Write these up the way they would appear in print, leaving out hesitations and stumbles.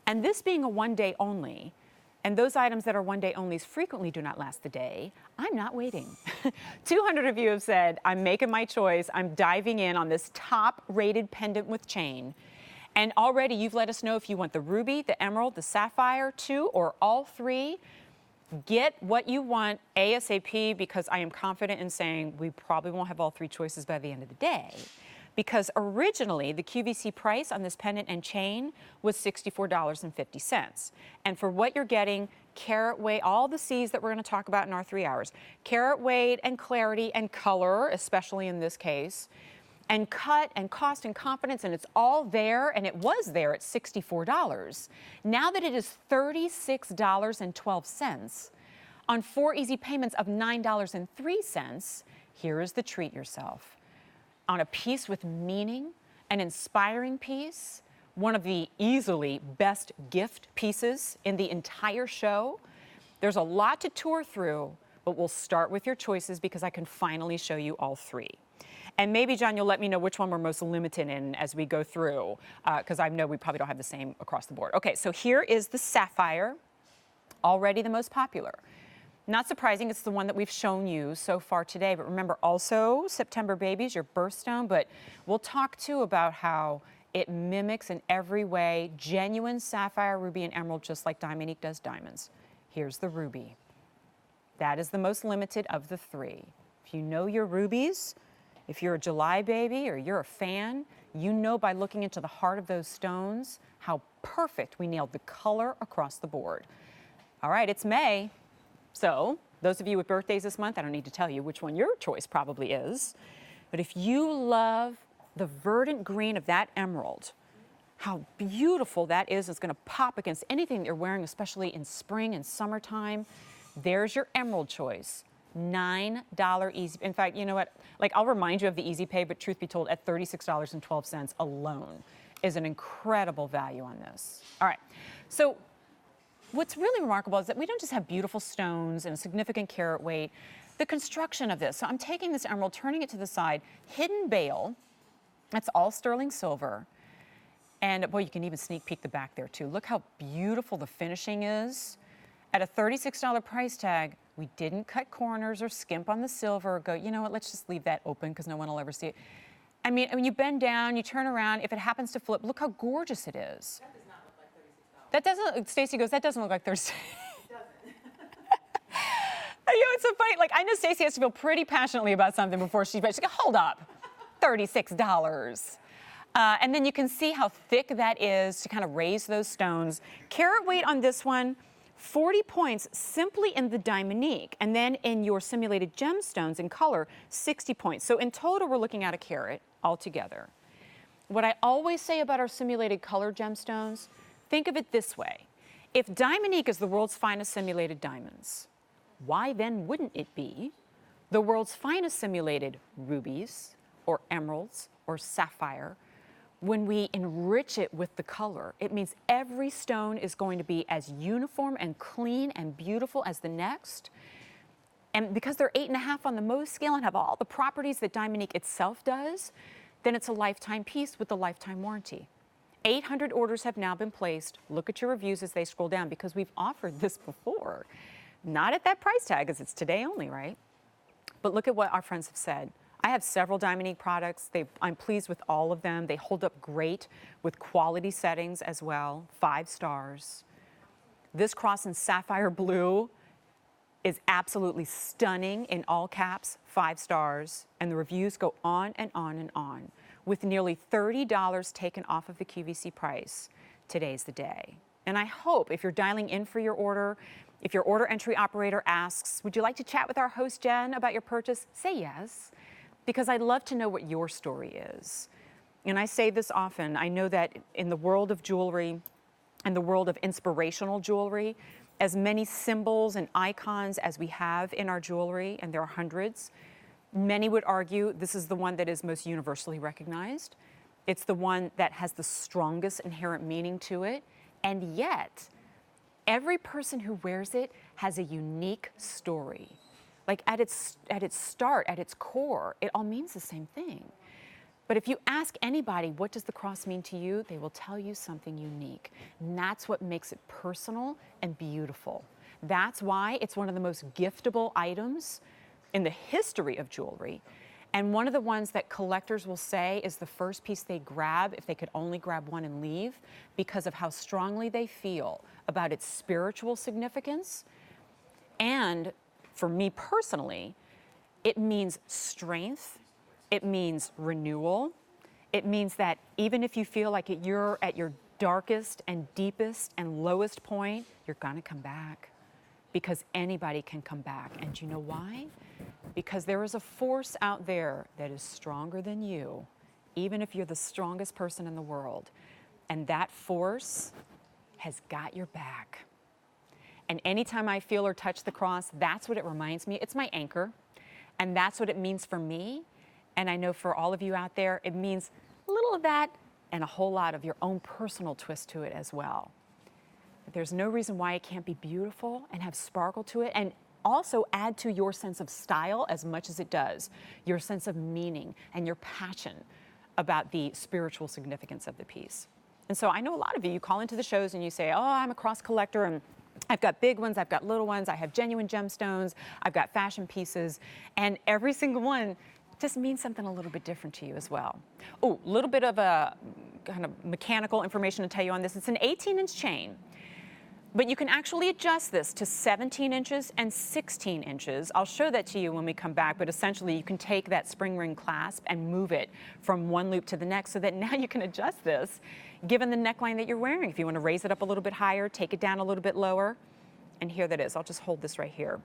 And this being a one-day only, and those items that are one-day onlys frequently do not last the day, I'm not waiting. 200 of you have said, I'm making my choice. I'm diving in on this top-rated pendant with chain. And already you've let us know if you want the ruby, the emerald, the sapphire, 2 or all 3. Get what you want ASAP, because I am confident in saying we probably won't have all 3 choices by the end of the day. Because originally, the QVC price on this pendant and chain was $64.50. And for what you're getting, carat weight, all the C's that we're going to talk about in our 3 hours, carat weight and clarity and color, especially in this case, and cut and cost and confidence, and it's all there, and it was there at $64. Now that it is $36.12 on 4 easy payments of $9.03, here is the treat yourself. On a piece with meaning, an inspiring piece, one of the easily best gift pieces in the entire show. There's a lot to tour through, but we'll start with your choices because I can finally show you all 3. And maybe, John, you'll let me know which one we're most limited in as we go through, because I know we probably don't have the same across the board. Okay, so here is the sapphire, already the most popular. Not surprising, it's the one that we've shown you so far today, but remember also September babies, your birthstone, but we'll talk too about how it mimics in every way genuine sapphire, ruby, and emerald, just like Diamonique does diamonds. Here's the ruby. That is the most limited of the 3. If you know your rubies, if you're a July baby or you're a fan, you know by looking into the heart of those stones how perfect we nailed the color across the board. All right, it's May. So those of you with birthdays this month, I don't need to tell you which one your choice probably is. But if you love the verdant green of that emerald, how beautiful that is, it's going to pop against anything that you're wearing, especially in spring and summertime. There's your emerald choice. $9 easy. In fact, you know what? Like, I'll remind you of the easy pay, but truth be told, at $36.12 alone is an incredible value on this. All right. So what's really remarkable is that we don't just have beautiful stones and a significant carat weight. The construction of this. So I'm taking this emerald, turning it to the side, hidden bail. That's all sterling silver. And boy, you can even sneak peek the back there too. Look how beautiful the finishing is. At a $36 price tag, we didn't cut corners or skimp on the silver or go, you know what, let's just leave that open because no one will ever see it. I mean, when you bend down, you turn around, if it happens to flip, look how gorgeous it is. That does not look like $36. That doesn't, Stacy goes, that doesn't look like $36. It doesn't. You know, it's so funny. Like, I know Stacy has to feel pretty passionately about something before she's goes, hold up, $36. And then you can see how thick that is to kind of raise those stones. Carat weight on this one, 40 points simply in the Diamonique, and then in your simulated gemstones in color, 60 points. So in total, we're looking at a carat altogether. What I always say about our simulated color gemstones, think of it this way. If Diamonique is the world's finest simulated diamonds, why then wouldn't it be the world's finest simulated rubies or emeralds or sapphire? When we enrich it with the color, it means every stone is going to be as uniform and clean and beautiful as the next. And because they're 8.5 on the Mohs scale and have all the properties that Diamonique itself does, then it's a lifetime piece with a lifetime warranty. 800 orders have now been placed. Look at your reviews as they scroll down because we've offered this before. Not at that price tag, as it's today only, right? But look at what our friends have said. I have several Diamonique products. I'm pleased with all of them. They hold up great with quality settings as well, 5 stars. This cross in sapphire blue is absolutely stunning in all caps, 5 stars. And the reviews go on and on and on. With nearly $30 taken off of the QVC price, today's the day. And I hope if you're dialing in for your order, if your order entry operator asks, would you like to chat with our host, Jen, about your purchase? Say yes. Because I'd love to know what your story is. And I say this often, I know that in the world of jewelry and the world of inspirational jewelry, as many symbols and icons as we have in our jewelry, and there are hundreds, many would argue this is the one that is most universally recognized. It's the one that has the strongest inherent meaning to it. And yet, every person who wears it has a unique story. Like at its start, at its core, it all means the same thing. But if you ask anybody, what does the cross mean to you? They will tell you something unique. And that's what makes it personal and beautiful. That's why it's one of the most giftable items in the history of jewelry. And one of the ones that collectors will say is the first piece they grab if they could only grab one and leave, because of how strongly they feel about its spiritual significance. And for me personally, it means strength. It means renewal. It means that even if you feel like you're at your darkest and deepest and lowest point, you're gonna come back, because anybody can come back. And you know why? Because there is a force out there that is stronger than you, even if you're the strongest person in the world. And that force has got your back. And anytime I feel or touch the cross, that's what it reminds me. It's my anchor. And that's what it means for me. And I know for all of you out there, it means a little of that and a whole lot of your own personal twist to it as well. But there's no reason why it can't be beautiful and have sparkle to it, and also add to your sense of style as much as it does your sense of meaning and your passion about the spiritual significance of the piece. And so I know a lot of you call into the shows and you say, oh, I'm a cross collector, and I've got big ones, I've got little ones, I have genuine gemstones, I've got fashion pieces, and every single one just means something a little bit different to you as well. Oh, a little bit of a kind of mechanical information to tell you on this. It's an 18-inch chain. But you can actually adjust this to 17 inches and 16 inches. I'll show that to you when we come back, but essentially you can take that spring ring clasp and move it from one loop to the next, so that now you can adjust this given the neckline that you're wearing. If you want to raise it up a little bit higher, take it down a little bit lower. And here that is. I'll just hold this right here.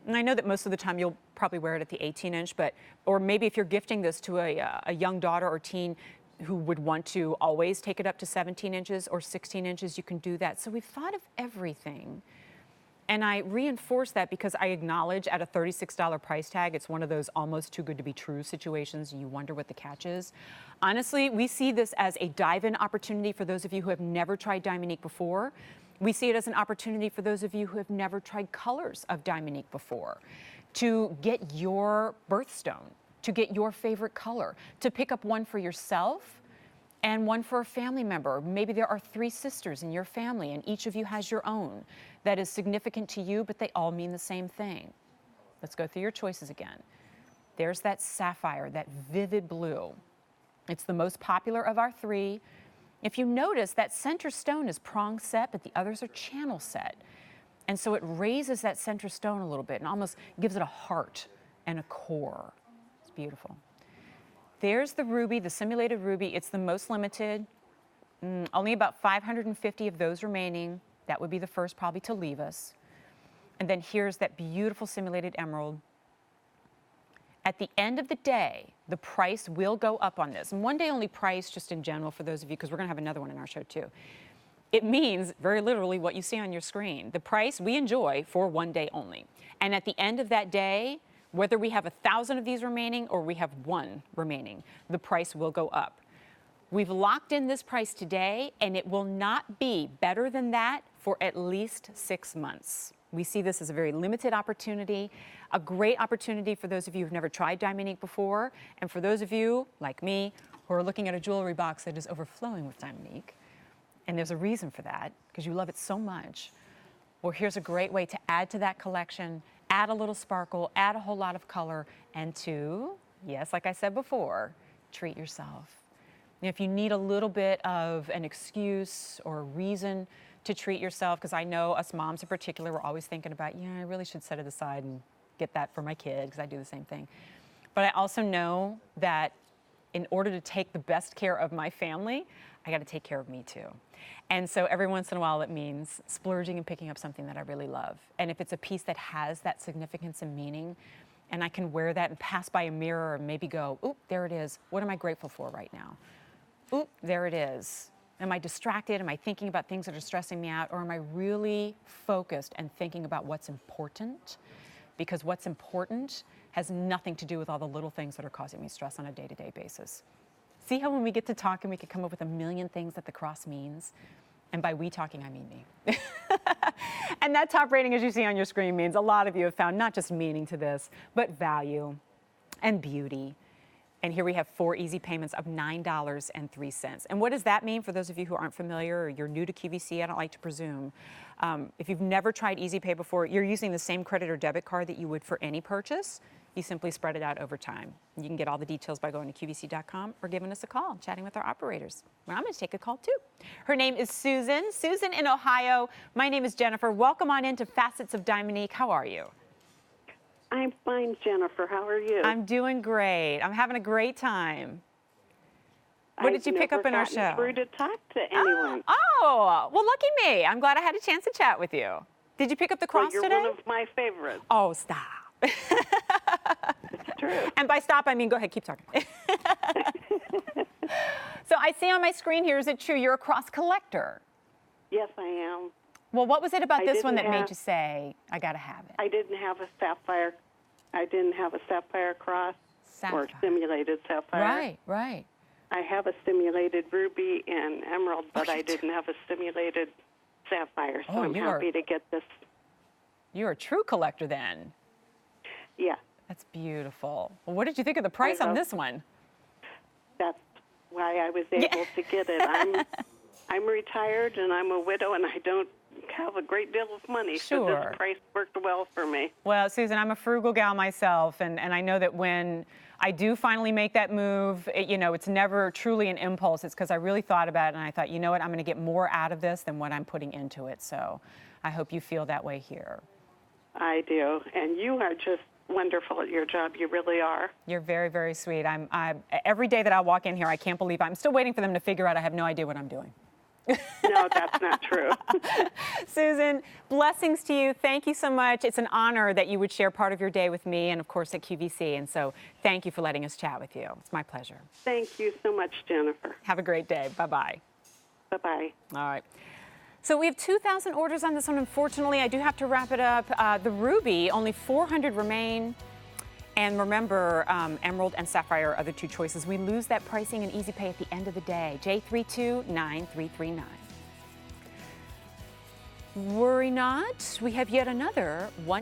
And I know that most of the time you'll probably wear it at the 18-inch, or maybe if you're gifting this to a young daughter or teen who would want to always take it up to 17 inches or 16 inches, you can do that. So we've thought of everything. And I reinforce that because I acknowledge at a $36 price tag, it's one of those almost too good to be true situations. You wonder what the catch is. Honestly, we see this as a dive-in opportunity for those of you who have never tried Diamonique before. We see it as an opportunity for those of you who have never tried colors of Diamonique before, to get your birthstone, to get your favorite color, to pick up one for yourself and one for a family member. Maybe there are 3 sisters in your family and each of you has your own that is significant to you, but they all mean the same thing. Let's go through your choices again. There's that sapphire, that vivid blue. It's the most popular of our 3. If you notice, that center stone is prong set, but the others are channel set. And so it raises that center stone a little bit and almost gives it a heart and a core. It's beautiful. There's the ruby, the simulated ruby. It's the most limited. Only about 550 of those remaining. That would be the first probably to leave us. And then here's that beautiful simulated emerald. At the end of the day, the price will go up on this. And one day only price, just in general for those of you, because we're going to have another one in our show too. It means very literally what you see on your screen. The price we enjoy for one day only. And at the end of that day, whether we have 1,000 of these remaining or we have 1 remaining, the price will go up. We've locked in this price today, and it will not be better than that for at least 6 months. We see this as a very limited opportunity, a great opportunity for those of you who've never tried Diamonique before, and for those of you, like me, who are looking at a jewelry box that is overflowing with Diamonique. And there's a reason for that, because you love it so much. Well, here's a great way to add to that collection, add a little sparkle, add a whole lot of color, and to, yes, like I said before, treat yourself. And if you need a little bit of an excuse or a reason to treat yourself, because I know us moms in particular, we're always thinking about, yeah, I really should set it aside and get that for my kid, because I do the same thing. But I also know that in order to take the best care of my family, I got to take care of me too. And so every once in a while, it means splurging and picking up something that I really love. And if it's a piece that has that significance and meaning, and I can wear that and pass by a mirror and maybe go, oop, there it is. What am I grateful for right now? Oop, there it is. Am I distracted? Am I thinking about things that are stressing me out? Or am I really focused and thinking about what's important? Because what's important has nothing to do with all the little things that are causing me stress on a day-to-day basis. See how when we get to talking, we can come up with a million things that the cross means? And by we talking, I mean me. And that top rating, as you see on your screen, means a lot of you have found not just meaning to this, but value and beauty And here we have 4 easy payments of $9.03. And what does that mean for those of you who aren't familiar or you're new to QVC? I don't like to presume. If you've never tried Easy Pay before, you're using the same credit or debit card that you would for any purchase. You simply spread it out over time. You can get all the details by going to QVC.com or giving us a call and chatting with our operators. Well, I'm going to take a call too. Her name is Susan. Susan in Ohio. My name is Jennifer. Welcome on into Facets of Diamonique. How are you? I'm fine, Jennifer. How are you? I'm doing great. I'm having a great time. What did you pick up in our show? I've never gotten through to talk to anyone. Oh, well, lucky me. I'm glad I had a chance to chat with you. Did you pick up the cross you're today? One of my favorites. Oh, stop. It's true. And by stop, I mean go ahead, keep talking. So I see on my screen here, is it true you're a cross collector? Yes, I am. Well, what was it about this one that didn't made have- you say, I got to have it? I didn't have a sapphire. I didn't have a sapphire cross Sapphire. or simulated sapphire. Right, right. I have a simulated ruby and emerald, but Oh, I you didn't have a simulated sapphire. So Oh, I'm you are- happy to get this. You're a true collector then. Yeah, That's beautiful. Well, what did you think of the price on love- this one? that's why I was able to get it. I'm retired and I'm a widow and I don't have a great deal of money, so Sure. this price worked well for me. Well, Susan, I'm a frugal gal myself, and I know that when I do finally make that move, it's never truly an impulse. It's because I really thought about it, and I thought, you know what, I'm going to get more out of this than what I'm putting into it. So I hope you feel that way here. I do, and you are just wonderful at your job. You really are. You're very, very sweet. Every day that I walk in here, I can't believe I'm still waiting for them to figure out I have no idea what I'm doing. No, that's not true. Susan, blessings to you. Thank you so much. It's an honor that you would share part of your day with me and, of course, at QVC. And so thank you for letting us chat with you. It's my pleasure. Thank you so much, Jennifer. Have a great day. Bye-bye. Bye-bye. All right. So we have 2,000 orders on this one. Unfortunately, I do have to wrap it up. The ruby, only 400 remain. And remember, emerald and sapphire are the 2 choices. We lose that pricing and Easy Pay at the end of the day. J329339. Worry not. We have yet another one.